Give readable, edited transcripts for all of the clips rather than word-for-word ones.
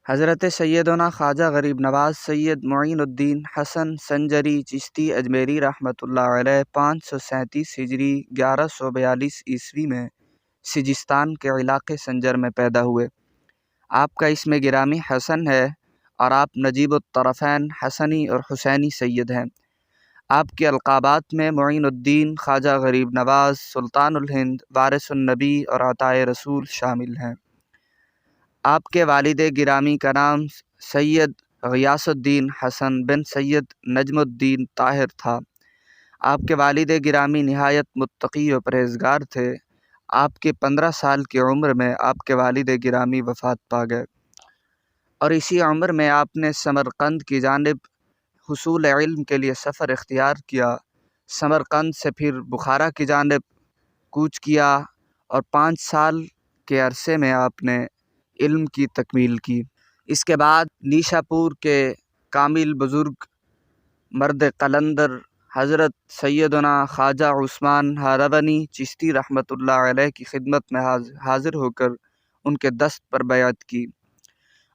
حضرت سیدنا خواجہ غریب نواز سید معین الدین حسن سنجری چشتی اجمیری رحمۃ اللہ علیہ 537 ہجری 1142 عیسوی میں سجستان کے علاقے سنجر میں پیدا ہوئے۔ آپ کا اسم گرامی حسن ہے اور آپ نجیب الطرفین حسنی اور حسینی سید ہیں۔ آپ کے القابات میں معین الدین، خواجہ غریب نواز، سلطان الہند، وارث النبی اور عطائے رسول شامل ہیں۔ آپ کے والد گرامی کا نام سید غیاث الدین حسن بن سید نجم الدین طاہر تھا۔ آپ کے والد گرامی نہایت متقی و پرہیزگار تھے۔ آپ کے 15 سال کی عمر میں آپ کے والد گرامی وفات پا گئے، اور اسی عمر میں آپ نے سمرقند کی جانب حصول علم کے لیے سفر اختیار کیا۔ سمرقند سے پھر بخارا کی جانب کوچ کیا اور 5 سال کے عرصے میں آپ نے علم کی تکمیل کی۔ اس کے بعد نیشا پور کے کامل بزرگ مرد قلندر حضرت سیدنا خواجہ عثمان ہارونی چشتی رحمۃ اللہ علیہ کی خدمت میں حاضر ہو کر ان کے دست پر بیعت کی،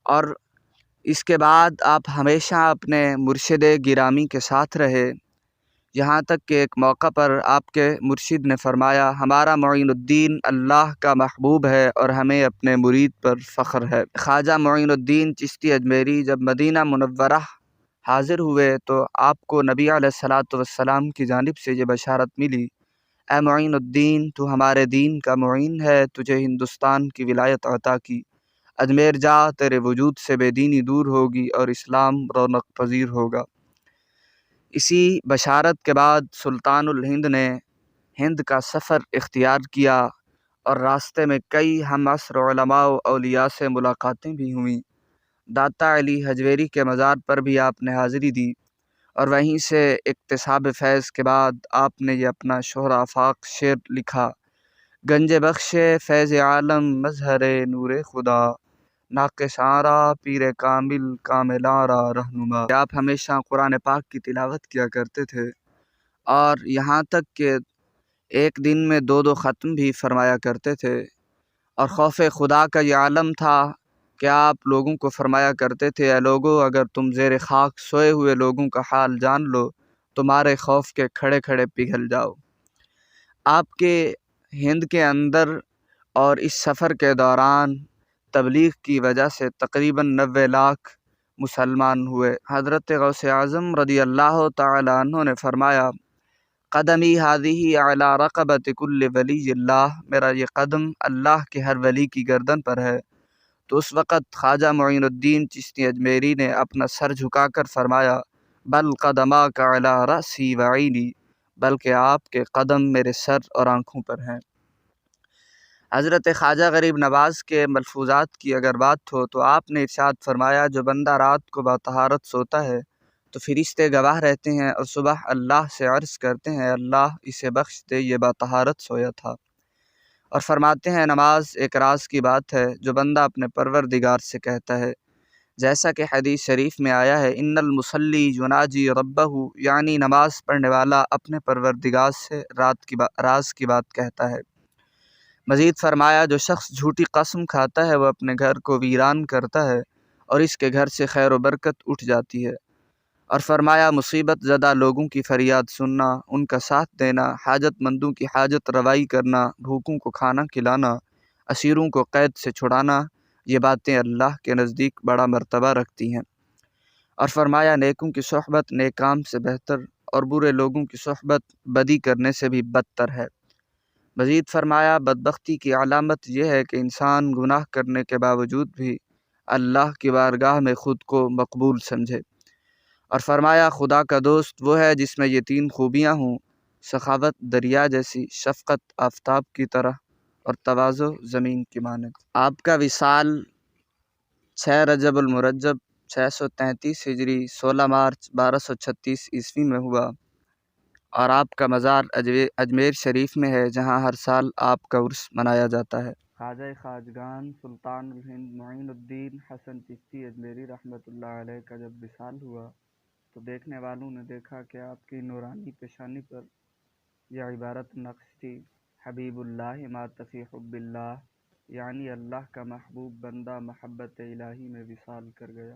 اور اس کے بعد آپ ہمیشہ اپنے مرشد گرامی کے ساتھ رہے، یہاں تک کہ ایک موقع پر آپ کے مرشد نے فرمایا، ہمارا معین الدین اللہ کا محبوب ہے اور ہمیں اپنے مرید پر فخر ہے۔ خواجہ معین الدین چشتی اجمیری جب مدینہ منورہ حاضر ہوئے تو آپ کو نبی علیہ الصلاۃ والسلام کی جانب سے یہ بشارت ملی، اے معین الدین، تو ہمارے دین کا معین ہے، تجھے ہندوستان کی ولایت عطا کی، اجمیر جا، تیرے وجود سے بے دینی دور ہوگی اور اسلام رونق پذیر ہوگا۔ اسی بشارت کے بعد سلطان الہند نے ہند کا سفر اختیار کیا، اور راستے میں کئی ہم عصر علماء و اولیاء سے ملاقاتیں بھی ہوئیں۔ داتا علی حجویری کے مزار پر بھی آپ نے حاضری دی، اور وہیں سے اکتساب فیض کے بعد آپ نے یہ اپنا شہر آفاق شعر لکھا، گنج بخش فیض عالم مظہر نور خدا، ناقص آرا پیر کامل کامل آرا رہنما۔ آپ ہمیشہ قرآن پاک کی تلاوت کیا کرتے تھے، اور یہاں تک کہ ایک دن میں 2 ختم بھی فرمایا کرتے تھے، اور خوف خدا کا یہ عالم تھا کہ آپ لوگوں کو فرمایا کرتے تھے، اے لوگو، اگر تم زیر خاک سوئے ہوئے لوگوں کا حال جان لو تمہارے خوف کے کھڑے کھڑے پگھل جاؤ۔ آپ کے ہند کے اندر اور اس سفر کے دوران تبلیغ کی وجہ سے تقریباً 90 لاکھ مسلمان ہوئے۔ حضرت غوث اعظم رضی اللہ تعالی عنہ نے فرمایا، قدمی ہادی اعلی رقبت کل ولی اللہ، میرا یہ قدم اللہ کے ہر ولی کی گردن پر ہے۔ تو اس وقت خواجہ معین الدین چشتی اجمیری نے اپنا سر جھکا کر فرمایا، بل قدماک علی رأسی وعینی، بلکہ آپ کے قدم میرے سر اور آنکھوں پر ہیں۔ حضرت خواجہ غریب نواز کے ملفوظات کی اگر بات ہو تو آپ نے ارشاد فرمایا، جو بندہ رات کو بطہارت سوتا ہے تو فرشتے گواہ رہتے ہیں اور صبح اللہ سے عرض کرتے ہیں، اللہ اسے بخش دے، یہ بطہارت سویا تھا۔ اور فرماتے ہیں، نماز ایک راز کی بات ہے جو بندہ اپنے پروردگار سے کہتا ہے، جیسا کہ حدیث شریف میں آیا ہے، ان المصلی یناجی ربہ، یعنی نماز پڑھنے والا اپنے پروردگار سے راز کی بات کہتا ہے۔ مزید فرمایا، جو شخص جھوٹی قسم کھاتا ہے وہ اپنے گھر کو ویران کرتا ہے اور اس کے گھر سے خیر و برکت اٹھ جاتی ہے۔ اور فرمایا، مصیبت زدہ لوگوں کی فریاد سننا، ان کا ساتھ دینا، حاجت مندوں کی حاجت روائی کرنا، بھوکوں کو کھانا کھلانا، اسیروں کو قید سے چھڑانا، یہ باتیں اللہ کے نزدیک بڑا مرتبہ رکھتی ہیں۔ اور فرمایا، نیکوں کی صحبت نیک کام سے بہتر، اور برے لوگوں کی صحبت بدی کرنے سے بھی بدتر ہے۔ مزید فرمایا، بدبختی کی علامت یہ ہے کہ انسان گناہ کرنے کے باوجود بھی اللہ کی بارگاہ میں خود کو مقبول سمجھے۔ اور فرمایا، خدا کا دوست وہ ہے جس میں یہ 3 خوبیاں ہوں، سخاوت دریا جیسی، شفقت آفتاب کی طرح، اور تواضع زمین کی مانند۔ آپ کا وصال 6 رجب المرجب 633 ہجری 16 مارچ 1236 عیسوی میں ہوا، اور آپ کا مزار اجمیر شریف میں ہے، جہاں ہر سال آپ کا عرس منایا جاتا ہے۔ خواجہ خواجگان سلطان الہند معین الدین حسن چشتی اجمیری رحمۃ اللہ علیہ کا جب وصال ہوا تو دیکھنے والوں نے دیکھا کہ آپ کی نورانی پیشانی پر یہ عبارت نقش تھی، حبیب اللہ ما فی حب اللہ یعنی اللہ کا محبوب بندہ محبت الہی میں وصال کر گیا۔